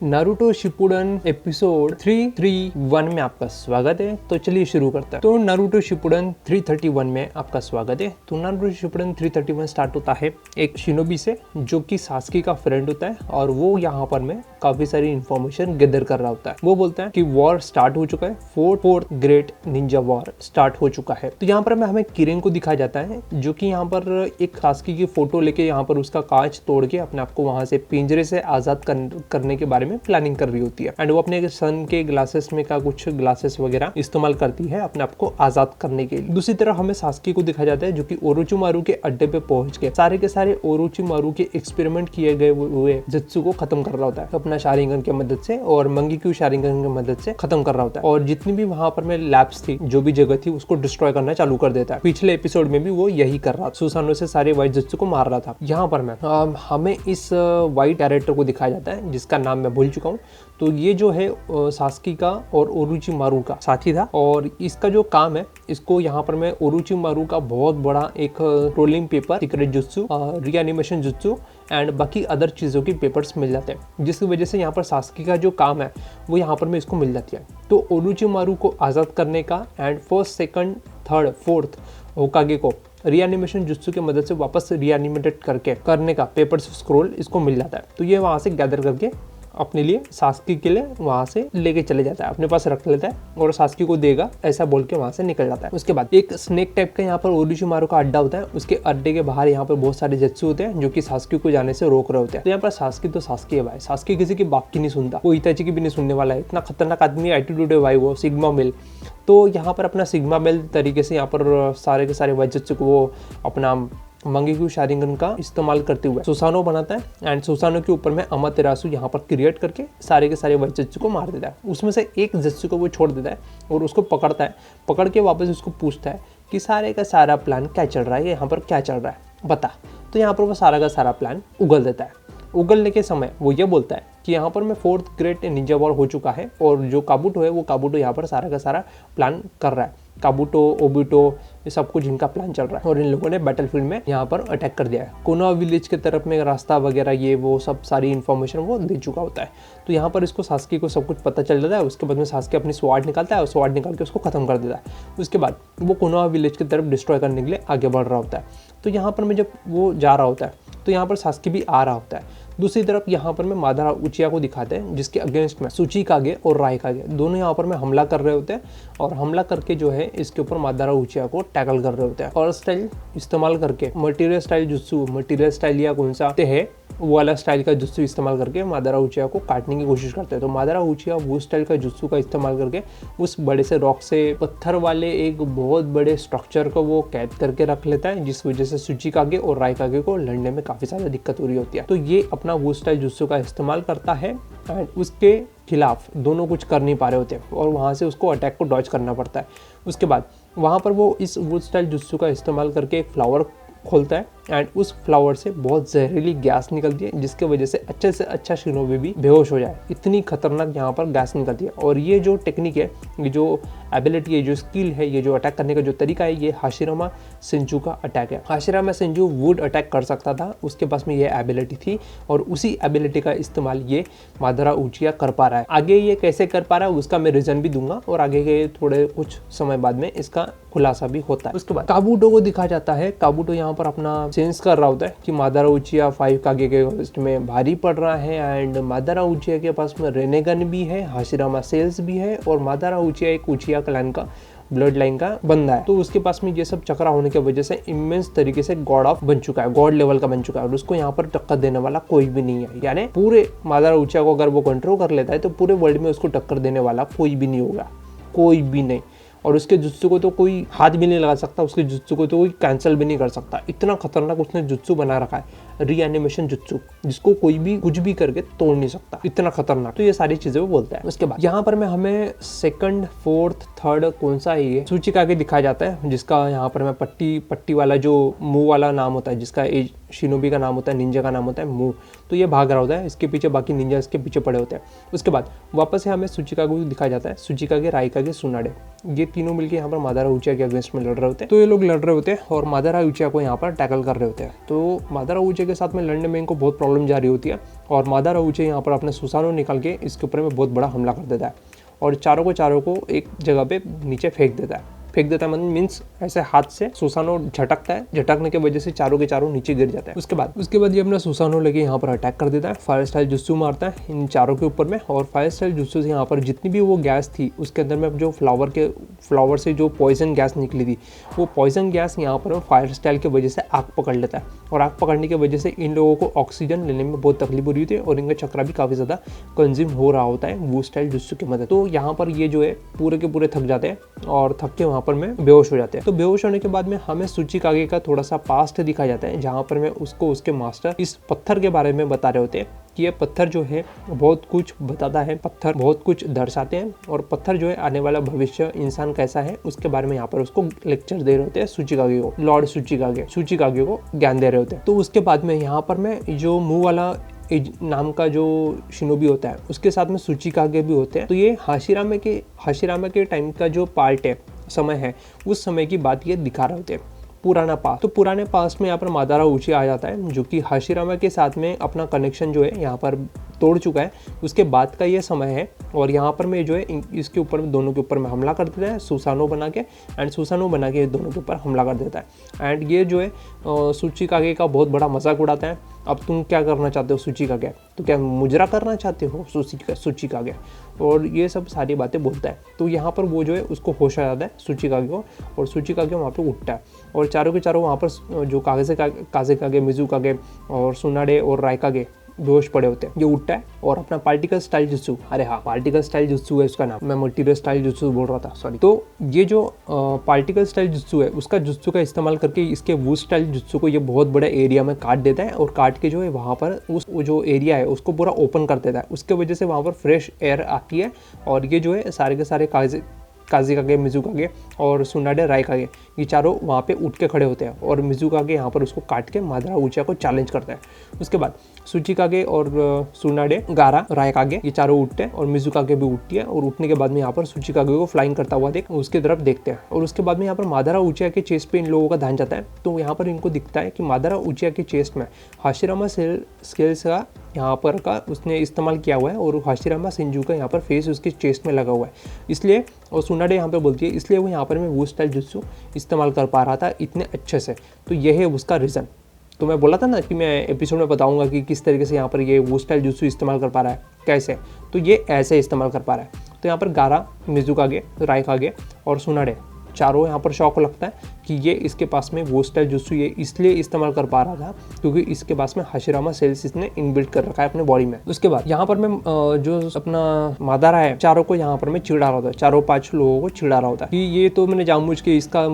Naruto Shippuden episode 331 में आपका स्वागत है। तो चलिए शुरू करते हैं। तो नारुतो शिपुडन 331 में आपका स्वागत है। तो नारुतो शिपुडन 331 स्टार्ट होता है एक शिनोबी से जो कि सास्की का फ्रेंड होता है और वो यहाँ पर में काफी सारी इंफॉर्मेशन गैदर कर रहा होता है। वो बोलता है कि वॉर स्टार्ट हो चुका है, fourth great Ninja war start हो चुका है। तो यहाँ पर में हमें किरेन को दिखाया जाता है जो कि यहाँ पर एक सास्की की फोटो लेके यहाँ पर उसका कांच तोड़ के अपने आप को वहां से पिंजरे से आजाद करने के बारे में प्लानिंग कर रही होती है। एंड वो अपने सन के ग्लासेस में का कुछ ग्लासेस वगैरह इस्तेमाल करती है अपने आप को आजाद करने के लिए। दूसरी तरफ हमें सास्की को दिखाया जाता है जो कि ओरोचिमारू के अड्डे पे पहुंच के सारे ओरोचिमारू के एक्सपेरिमेंट किए गए हुए जित्सु को खत्म कर रहा होता है अपना शारिंगन की मदद से और मंगीक्यू शारिंगन की मदद से खत्म कर रहा होता है। और जितनी भी वहां पर में लैब्स थी, जो भी जगह थी, उसको डिस्ट्रॉय करना चालू कर देता है। पिछले एपिसोड में भी वो यही कर रहा था, सुसानो से सारे वाइट जित्सु को मार रहा था। यहाँ पर मैं हमें इस वाइट कैरेक्टर को दिखाया जाता है जिसका नाम मैं भूल चुका हूँ। तो ये जो है सास्की का और ओरोचिमारू का साथी था और इसका जो काम है, इसको यहाँ पर मैं ओरोचिमारू का बहुत बड़ा एक rolling paper, secret jutsu, reanimation jutsu and बाकी अदर चीज़ों की पेपर्स मिल जाते हैं, जिसकी वजह से यहाँ पर सास्की का जो काम है वो यहाँ पर मैं इसको मिल जाती है। तो ओरोचिमारू को आज़ाद करने का and first second third fourth होकागे को रीएनिमेशन जुत्सु की मदद से वापस रीएनिमेटेड करने का पेपर्स स्क्रोल इसको मिल जाता है। तो ये वहाँ से गैदर करके अपने लिए सास्की के लिए वहां से लेके चले जाता है, अपने पास रख लेता है और सास्की को देगा ऐसा बोल के वहां से निकल जाता है। उसके बाद एक स्नेक टाइप का यहाँ पर ओरोचिमारू का अड्डा होता है। उसके अड्डे के बाहर यहाँ पर बहुत सारे जेत्सु होते हैं जो कि सास्की को जाने से रोक रहे होते हैं। तो यहाँ पर सास्की तो सास्की है भाई, सास्की किसी की बाप की नहीं सुनता, वो इताची की भी नहीं सुनने वाला है। इतना खतरनाक आदमी एटीट्यूड है भाई वो, सिग्मा मेल। तो यहाँ पर अपना सिग्मा मेल तरीके से यहाँ पर सारे के सारे वाइजेत्सु को वो अपना मंगीक्यू शारिंगन का इस्तेमाल करते हुए सुसानो बनाता है एंड सुसानो के ऊपर में अमातेरासु यहाँ पर क्रिएट करके सारे के सारे वाइजेत्सु को मार देता है। उसमें से एक जेत्सु को वो छोड़ देता है और उसको पकड़ता है, पकड़ के वापस उसको पूछता है कि सारे का सारा प्लान क्या चल रहा है, यहाँ पर क्या चल रहा है बता। तो यहाँ पर वो सारा का सारा प्लान उगल देता है। उगलने के समय वो ये बोलता है कि यहाँ पर मैं फोर्थ ग्रेट निंजा वॉर हो चुका है और जो काबुटो है वो काबुटो यहाँ पर सारा का सारा प्लान कर रहा है। काबुटो, ओबिटो, ये सब कुछ इनका प्लान चल रहा है और इन लोगों ने बैटलफील्ड में यहाँ पर अटैक कर दिया है। कोनोहा विलेज के तरफ में रास्ता वगैरह ये वो सब सारी इन्फॉर्मेशन वो दे चुका होता है। तो यहाँ पर इसको सास्की को सब कुछ पता चल जाता है। उसके बाद में सास्की अपनी स्वॉर्ड निकालता है और स्वॉर्ड निकाल के उसको खत्म कर देता है। उसके बाद वो कोनोहा विलेज की तरफ डिस्ट्रॉय करने के लिए आगे बढ़ रहा होता है। तो यहाँ पर मैं जब वो जा रहा होता है तो यहाँ पर सास्की भी आ रहा होता है। दूसरी तरफ यहाँ पर मैं मादारा उचिया को दिखाते हैं जिसके अगेंस्ट में सुचिकागे और राइकागे दोनों यहाँ पर में हमला कर रहे होते हैं और हमला करके जो है इसके ऊपर मादारा उचिया को टैकल कर रहे होते हैं। और स्टाइल इस्तेमाल करके material style jutsu, material style या कौन सा है वो वाला स्टाइल का जुत्सु इस्तेमाल करके मादारा उचिया को काटने की कोशिश करते हैं। तो मादारा उचिया वो स्टाइल का जुत्सु का इस्तेमाल करके उस बड़े से रॉक से पत्थर वाले एक बहुत बड़े स्ट्रक्चर को वो कैद करके रख लेता है, जिस वजह से सुचिकागे और राइकागे को लड़ने में काफी ज्यादा दिक्कत हो रही होती है। तो ये अपना वो स्टाइल जुत्सु का इस्तेमाल करता है एंड उसके खिलाफ दोनों कुछ कर नहीं पा रहे होते और वहां से उसको अटैक को डॉज करना पड़ता है। उसके बाद वहां पर वो इस वुड स्टाइल जुत्सु का इस्तेमाल करके एक फ्लावर खोलता है एंड उस फ्लावर से बहुत जहरीली गैस निकलती है जिसके वजह से अच्छा शिनोबी भी बेहोश हो जाए। इतनी खतरनाक यहाँ पर गैस निकलती है। और ये जो टेक्निक है, ये जो एबिलिटी है, जो स्किल है, ये जो अटैक करने का जो तरीका है, ये हाशिरामा सेंजू का अटैक है। हाशिरामा सेंजू वुड अटैक कर सकता था, उसके पास में ये एबिलिटी थी और उसी एबिलिटी का इस्तेमाल ये मादारा उचिया कर पा रहा है। आगे ये कैसे कर पा रहा है उसका मैं रीजन भी दूंगा और आगे के थोड़े कुछ समय बाद में इसका खुलासा भी होता है। उसके बाद काबुटो को दिखाया जाता है। काबुटो यहाँ पर अपना सेंस कर रहा होता है कि मादारा उचिया 5 कागे के लिस्ट में भारी पड़ रहा है एंड मादारा उचिया के पास में रेनेगन भी है, हाशिरामा सेल्स भी है और मादारा उचिया एक उचिया क्लैन का ब्लड लाइन का बंदा है। तो उसके पास में ये सब चक्रा होने की वजह से इमेंस तरीके से गॉड ऑफ बन चुका है, गॉड लेवल का बन चुका है और उसको यहाँ पर टक्कर देने वाला कोई भी नहीं है। यानी पूरे मादारा उचिया को अगर वो कंट्रोल कर लेता है तो पूरे वर्ल्ड में उसको टक्कर देने वाला कोई भी नहीं होगा, कोई भी नहीं। और उसके जुत्सु को तो कोई हाथ भी नहीं लगा सकता, उसके जुत्सु को तो कोई कैंसिल भी नहीं कर सकता। इतना खतरनाक उसने जुत्सु बना रखा है, रीएनिमेशन जुत्सु, जिसको कोई भी कुछ भी करके तोड़ नहीं सकता, इतना खतरनाक। तो ये सारी चीजें वो बोलता है। उसके बाद यहाँ पर मैं हमें सेकंड फोर्थ थर्ड कौन सा है ये सुचिकागे दिखाया जाता है, जिसका यहाँ पर मैं पट्टी वाला जो मुंह वाला नाम होता है, जिसका शिनोबी का नाम होता है, निंजा का नाम होता है मुंह। तो ये भाग रहा होता है, इसके पीछे बाकी निंजा इसके पीछे पड़े होते हैं। उसके बाद वापस से हमें सुचिकागे को दिखाया जाता है, सुचिकागे, राइकागे, सुनाडे, ये तीनों मिलकर यहाँ पर मादारा उचिया के अगेंस्ट में लड़ रहे होते हैं। तो ये लोग लड़ रहे होते हैं और मादारा उचिया को यहाँ पर टैकल कर रहे होते हैं। तो मादारा उचिया के साथ में लड़ने में इनको बहुत प्रॉब्लम जा रही होती है और मादारा उचे यहाँ पर अपने सुसानो निकाल के इसके ऊपर में बहुत बड़ा हमला कर देता है और चारों को एक जगह पे नीचे फेंक देता है मतलब मीन्स ऐसे हाथ से सुसानो झटकता है, झटकने की वजह से चारों के चारों नीचे गिर जाता है। उसके बाद ये अपना सुसानो लेके यहाँ पर अटैक कर देता है, फायर स्टाइल जुत्सु मारता है इन चारों के ऊपर में और फायर स्टाइल जुत्सु से यहाँ पर जितनी भी वो गैस थी उसके अंदर में जो फ्लावर से जो पॉइजन गैस निकली थी वो पॉइजन गैस यहाँ पर फायर स्टाइल की वजह से आग पकड़ लेता है और आग पकड़ने की वजह से इन लोगों को ऑक्सीजन लेने में बहुत तकलीफ हो रही थी और इनका चक्रा भी काफ़ी ज़्यादा कंज्यूम हो रहा होता है वो स्टाइल जुत्सु की मदद। तो यहाँ पर ये जो है पूरे के पूरे थक जाते हैं और थक के वहाँ पर में बेहोश हो जाते हैं। तो बेहोश होने के बाद में हमें सूचिकागे का थोड़ा सा पास्ट दिखाया जाता है जहाँ पर में उसको उसके मास्टर इस पत्थर के बारे में बता रहे होते हैं कि ये पत्थर जो है बहुत कुछ बताता है, पत्थर बहुत कुछ दर्शाते हैं और पत्थर जो है आने वाला भविष्य इंसान कैसा है उसके बारे में यहाँ पर उसको लेक्चर दे रहे होते हैं सूचिकागे को, लॉर्ड सूचिकागे को ज्ञान दे रहे होते हैं। तो उसके बाद में यहाँ पर में जो मुंह वाला नाम का जो शिनोबी होता है उसके साथ में सूचिकागे भी होते हैं। तो ये हाशिरामा के टाइम का जो पार्ट है, समय है, उस समय की बात ये दिखा रहे होते हैं, पुराना पास्ट। तो पुराने पास्ट में यहाँ पर मादारा उची आ जाता है जो कि हाशिरामा के साथ में अपना कनेक्शन जो है यहाँ पर तोड़ चुका है, उसके बाद का ये समय है और यहाँ पर मैं जो है इसके ऊपर दोनों के ऊपर में हमला कर देता है सुसानो बना के दोनों के ऊपर हमला कर देता है। एंड ये जो है सूचिकागे का बहुत बड़ा मजाक उड़ाता है, अब तुम क्या करना चाहते हो सूचिकागे, तो क्या मुजरा करना चाहते हो सूचिकागे, और ये सब सारी बातें बोलता है। तो यहाँ पर वो जो है उसको होश आ जाता है सूचिकागे को और सूचिकागे वहाँ पर उठता है और चारों के चारों वहाँ पर जो काज़ेकागे, मिज़ुकागे और सुनाडे और रायकागे बेहोश पड़े होते हैं। ये उठता है और अपना particle style jutsu, particle style jutsu है उसका नाम, मैं मल्टीरियल स्टाइल जुत्सु बोल रहा था, सॉरी। तो ये जो पार्टिकल स्टाइल जुत्सु है उसका जुत्सु का इस्तेमाल करके इसके वो स्टाइल जुत्सु को ये बहुत बड़े एरिया में काट देता है और काट के जो है वहाँ पर उस जो एरिया है उसको पूरा ओपन कर देता है। उसके वजह से वहाँ पर फ्रेश एयर आती है और ये जो है सारे के सारे काज़ेकागे, मिज़ुकागे और सुनाडे रायकागे ये चारों वहाँ पे उठ के खड़े होते हैं और मिज़ुकागे यहाँ पर उसको काट के मादारा उचिया को चैलेंज करता है। उसके बाद सूचिकागे और सुनाडे, गारा, रायकागे ये चारों उठते हैं और मिज़ुकागे भी उठती है और उठने के बाद में यहाँ पर सूचिकागे को फ्लाइंग करता हुआ उसके तरफ देखते हैं और उसके बाद में यहाँ पर मादारा उचिया के चेस्ट पे इन लोगों का ध्यान जाता है। तो यहाँ पर इनको दिखता है कि मादारा उचिया के चेस्ट में हाशिरामा स्केल्स का यहाँ पर का उसने इस्तेमाल किया हुआ है और हाशिरामा सिंजू का यहाँ पर फेस उसके चेस्ट में लगा हुआ है, इसलिए और सुनाडे यहाँ पर बोलती है इसलिए वो यहाँ पर मैं वो स्टाइल जुत्सु इस्तेमाल कर पा रहा था इतने अच्छे से। तो यह है उसका रीज़न। तो मैं बोला था ना कि मैं एपिसोड में बताऊंगा कि किस तरीके से यहाँ पर ये वो स्टाइल जुत्सु इस्तेमाल कर पा रहा है, कैसे, तो ये ऐसे इस्तेमाल कर पा रहा है। तो यहाँ पर गारा, मिज़ुकागे, रायकागे और सुनाडे चारों यहाँ पर शौक लगता है कि ये इसके पास में वो स्टाइल जुत्सु ये इसलिए इस्तेमाल कर पा रहा था क्योंकि इसके पास में हाशिरामा सेल्स इसने इनबिल्ट कर रखा है अपने बॉडी में। उसके बाद यहाँ पर मैं जो अपना मादारा है चारों को यहाँ पर मैं चिढ़ा रहा होता है, 4-5 लोगों को चिढ़ा रहा होता है कि ये तो मैंने जानबूझ के इसका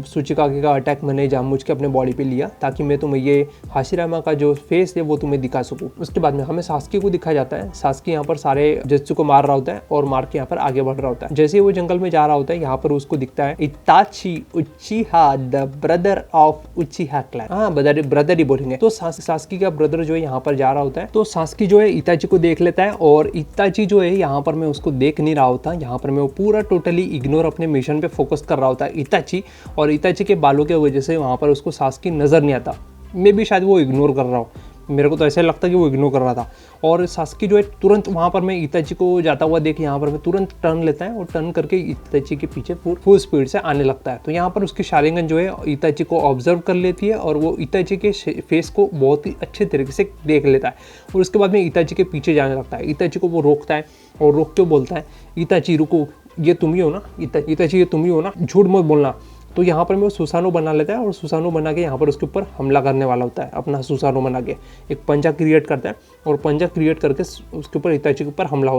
सूचिकागे का अटैक मैंने जानबूझ के अपने बॉडी पे लिया ताकि मैं तुम्हें ये हाशिरामा का जो फेस है वो तुम्हें दिखा सकूँ। उसके बाद में हमें सास्की को दिखाया जाता है, सास्की यहाँ पर सारे जुत्सु को मार रहा होता है और मार के यहाँ पर आगे बढ़ रहा होता है। जैसे वो जंगल में जा रहा होता है यहाँ पर उसको दिखता है इताची उचिहा द ब्रदर ऑफ उचिहा क्लैन, हाँ ब्रदर ही बोलेंगे। तो सास्की का ब्रदर जो है यहाँ पर जा रहा होता है तो सास्की जो है इताची को देख लेता है और इताची जो है यहाँ पर मैं उसको देख नहीं रहा होता, यहाँ पर मैं वो पूरा टोटली इग्नोर अपने मिशन पे फोकस कर रहा होता है इताची, और इताची के बालों के वजह से वहाँ पर उसको सास्की नजर नहीं आता। मैं भी शायद वो इग्नोर कर रहा हूँ, मेरे को तो ऐसा लगता है कि वो इग्नोर कर रहा था। और सास्की जो है तुरंत वहाँ पर मैं इताची को जाता हुआ देख यहाँ पर मैं तुरंत टर्न लेता है और टर्न करके इताची के पीछे फुल स्पीड से आने लगता है। तो यहाँ पर उसकी शारिंगन जो है इताची को ऑब्जर्व कर लेती है और वो इताची के फेस को बहुत ही अच्छे तरीके से देख लेता है और उसके बाद में इताची के पीछे जाने लगता है। इताची को वो रोकता है और रोक के बोलता है इताची रुको, ये तुम ही हो ना, इताची ये तुम ही हो ना, झूठ मत बोलना। तो यहाँ पर मैं वो सुसानो बना लेता है और सुसानो बना के यहाँ पर उसके ऊपर हमला करने वाला होता है। अपना सुसानो बना के एक पंजा क्रिएट करता है और पंजा क्रिएट करके उसके ऊपर इताची के ऊपर हमला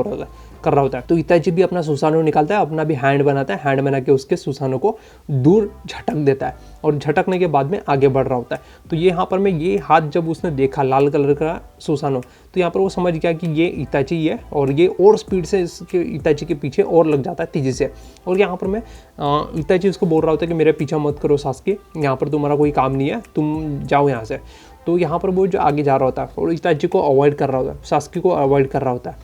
कर रहा होता है। तो इताची भी अपना सुसानो निकालता है, अपना भी हैंड बनाता है, हैंड बना के उसके सुसानो को दूर झटक देता है और झटकने के बाद में आगे बढ़ रहा होता है। तो ये यहाँ पर मैं ये हाथ जब उसने देखा लाल कलर का सुसानो तो यहाँ पर वो समझ गया कि ये इताची ही है और ये और स्पीड से इसके इताची के पीछे और लग जाता है तेजी से। और यहाँ पर मैं इताची उसको बोल रहा होता है कि मेरे पीछा मत करो सास्की, यहाँ पर तुम्हारा कोई काम नहीं है, तुम जाओ यहाँ से। तो यहाँ पर वो जो आगे जा रहा होता है और इताची को अवॉइड कर रहा होता है, सास्की को अवॉइड कर रहा होता है।